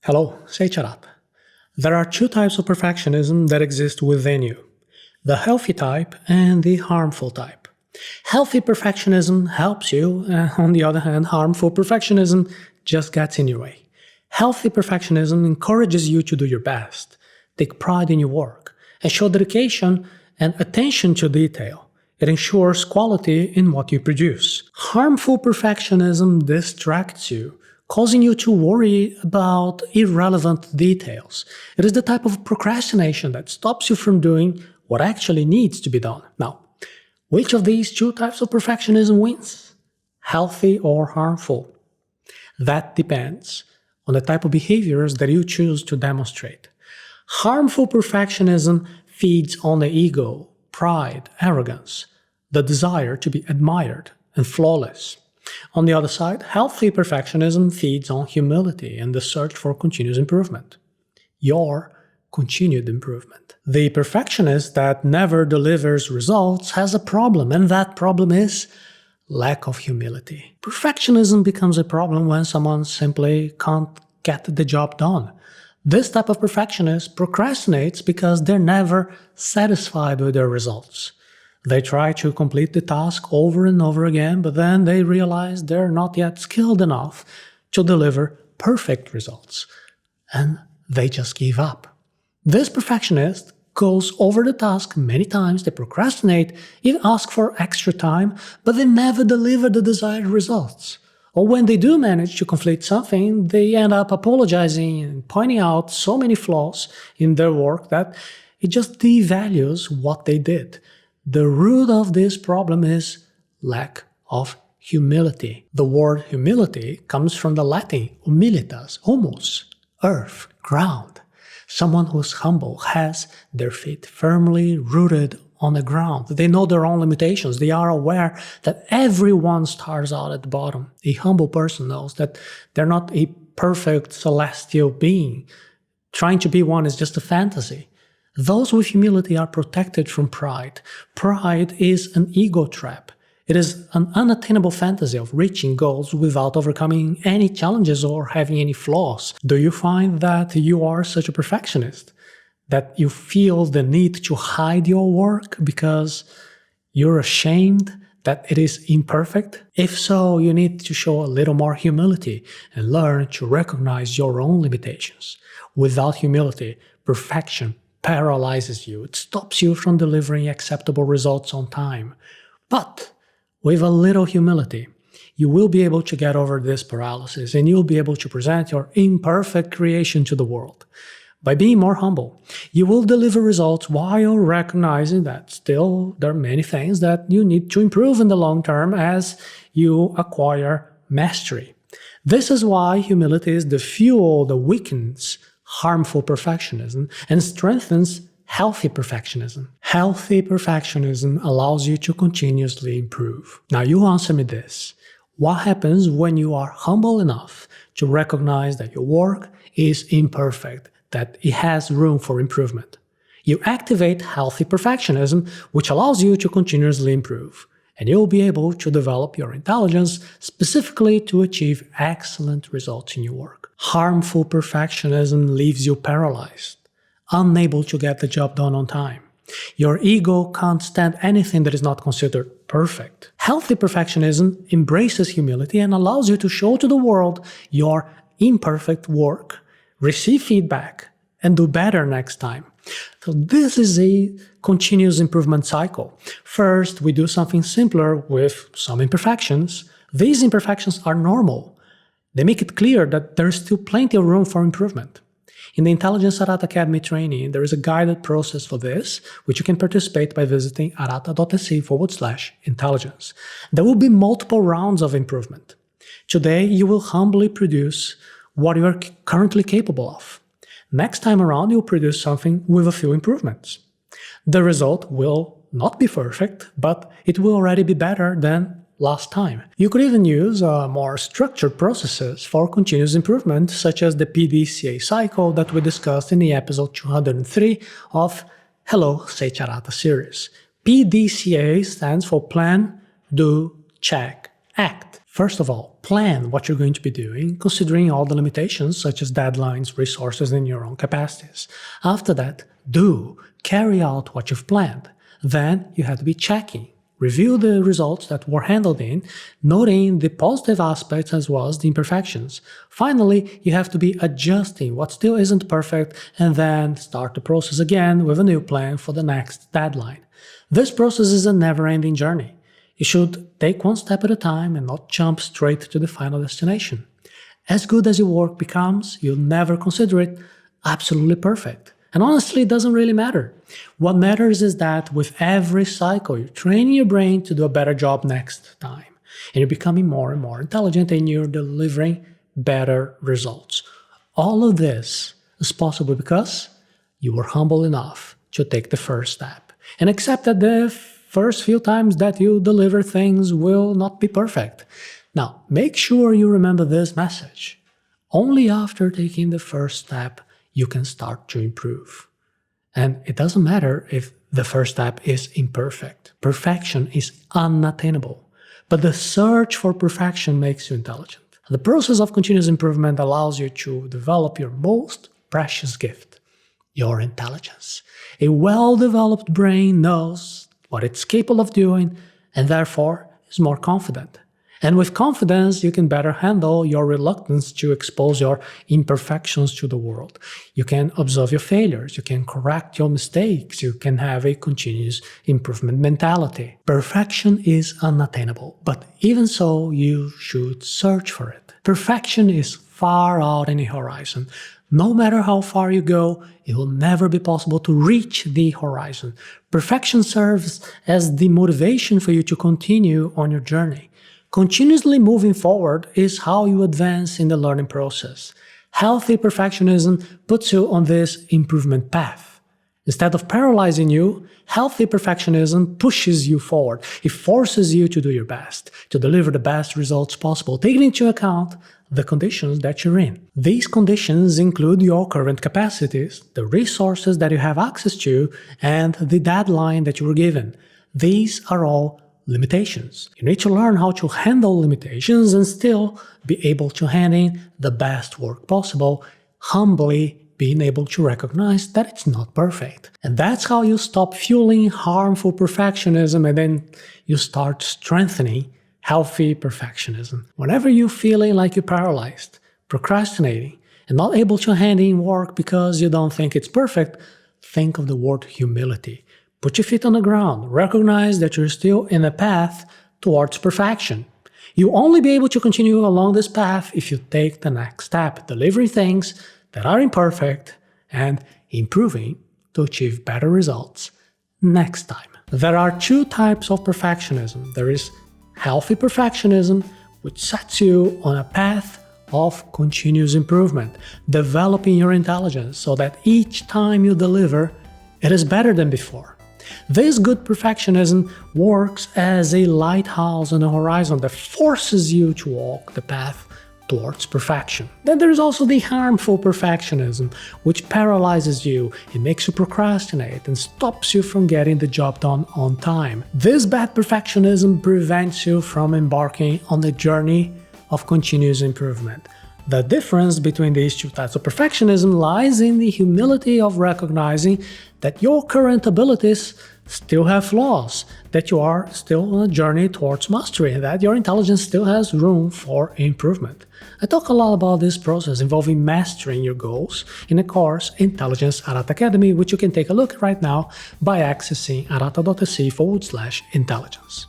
Hello, say Charat. There are two types of perfectionism that exist within you: the healthy type and the harmful type. Healthy perfectionism helps you, on the other hand, harmful perfectionism just gets in your way. Healthy perfectionism encourages you to do your best, take pride in your work, and show dedication and attention to detail. It ensures quality in what you produce. Harmful perfectionism distracts you, causing you to worry about irrelevant details. It is the type of procrastination that stops you from doing what actually needs to be done. Now, which of these two types of perfectionism wins? Healthy or harmful? That depends on the type of behaviors that you choose to demonstrate. Harmful perfectionism feeds on the ego, pride, arrogance, the desire to be admired and flawless. On the other side, healthy perfectionism feeds on humility and the search for continuous improvement. Your continued improvement. The perfectionist that never delivers results has a problem, and that problem is lack of humility. Perfectionism becomes a problem when someone simply can't get the job done. This type of perfectionist procrastinates because they're never satisfied with their results. They try to complete the task over and over again, but then they realize they're not yet skilled enough to deliver perfect results, and they just give up. This perfectionist goes over the task many times, they procrastinate, even ask for extra time, but they never deliver the desired results. Or when they do manage to complete something, they end up apologizing and pointing out so many flaws in their work that it just devalues what they did. The root of this problem is lack of humility. The word humility comes from the Latin humilitas, humus, earth, ground. Someone who's humble has their feet firmly rooted on the ground. They know their own limitations. They are aware that everyone starts out at the bottom. A humble person knows that they're not a perfect celestial being. Trying to be one is just a fantasy. Those with humility are protected from pride. Pride is an ego trap. It is an unattainable fantasy of reaching goals without overcoming any challenges or having any flaws. Do you find that you are such a perfectionist? That you feel the need to hide your work because you're ashamed that it is imperfect? If so, you need to show a little more humility and learn to recognize your own limitations. Without humility, perfection paralyzes you. It stops you from delivering acceptable results on time. But with a little humility, you will be able to get over this paralysis and you'll be able to present your imperfect creation to the world. By being more humble, you will deliver results while recognizing that still there are many things that you need to improve in the long term as you acquire mastery. This is why humility is the fuel that weakens harmful perfectionism and strengthens healthy perfectionism. Healthy perfectionism allows you to continuously improve. Now you answer me this. What happens when you are humble enough to recognize that your work is imperfect, that it has room for improvement? You activate healthy perfectionism, which allows you to continuously improve, and you'll be able to develop your intelligence specifically to achieve excellent results in your work. Harmful perfectionism leaves you paralyzed, unable to get the job done on time. Your ego can't stand anything that is not considered perfect. Healthy perfectionism embraces humility and allows you to show to the world your imperfect work, receive feedback, and do better next time. So this is a continuous improvement cycle. First, we do something simpler with some imperfections. These imperfections are normal. They make it clear that there is still plenty of room for improvement. In the Intelligence Arata Academy training, there is a guided process for this, which you can participate by visiting arata.se/intelligence. There will be multiple rounds of improvement. Today, you will humbly produce what you are currently capable of. Next time around, you'll produce something with a few improvements. The result will not be perfect, but it will already be better than last time. You could even use more structured processes for continuous improvement, such as the PDCA cycle that we discussed in the episode 203 of Hello, Say Charata series. PDCA stands for Plan, Do, Check, Act. First of all, plan what you're going to be doing, considering all the limitations such as deadlines, resources, and your own capacities. After that, carry out what you've planned. Then you have to be checking. Review the results that were handled in, noting the positive aspects as well as the imperfections. Finally, you have to be adjusting what still isn't perfect and then start the process again with a new plan for the next deadline. This process is a never-ending journey. You should take one step at a time and not jump straight to the final destination. As good as your work becomes, you'll never consider it absolutely perfect. And honestly, it doesn't really matter. What matters is that with every cycle, you're training your brain to do a better job next time. And you're becoming more and more intelligent and you're delivering better results. All of this is possible because you were humble enough to take the first step and accept that the first few times that you deliver things will not be perfect. Now, make sure you remember this message. Only after taking the first step you can start to improve. And it doesn't matter if the first step is imperfect. Perfection is unattainable. But the search for perfection makes you intelligent. The process of continuous improvement allows you to develop your most precious gift, your intelligence. A well-developed brain knows what it's capable of doing and therefore is more confident. And with confidence, you can better handle your reluctance to expose your imperfections to the world. You can observe your failures, you can correct your mistakes, you can have a continuous improvement mentality. Perfection is unattainable, but even so, you should search for it. Perfection is far out in the horizon. No matter how far you go, it will never be possible to reach the horizon. Perfection serves as the motivation for you to continue on your journey. Continuously moving forward is how you advance in the learning process. Healthy perfectionism puts you on this improvement path. Instead of paralyzing you, healthy perfectionism pushes you forward. It forces you to do your best, to deliver the best results possible, taking into account the conditions that you're in. These conditions include your current capacities, the resources that you have access to, and the deadline that you were given. These are all limitations. You need to learn how to handle limitations and still be able to hand in the best work possible, humbly being able to recognize that it's not perfect. And that's how you stop fueling harmful perfectionism and then you start strengthening healthy perfectionism. Whenever you're feeling like you're paralyzed, procrastinating, and not able to hand in work because you don't think it's perfect, think of the word humility. Put your feet on the ground. Recognize that you're still in a path towards perfection. You'll only be able to continue along this path if you take the next step, delivering things that are imperfect and improving to achieve better results next time. There are two types of perfectionism. There is healthy perfectionism, which sets you on a path of continuous improvement, developing your intelligence so that each time you deliver, it is better than before. This good perfectionism works as a lighthouse on the horizon that forces you to walk the path towards perfection. Then there is also the harmful perfectionism, which paralyzes you, it makes you procrastinate and stops you from getting the job done on time. This bad perfectionism prevents you from embarking on the journey of continuous improvement. The difference between these two types of perfectionism lies in the humility of recognizing that your current abilities still have flaws, that you are still on a journey towards mastery, and that your intelligence still has room for improvement. I talk a lot about this process involving mastering your goals in the course Intelligence Arata Academy, which you can take a look at right now by accessing arata.se/intelligence.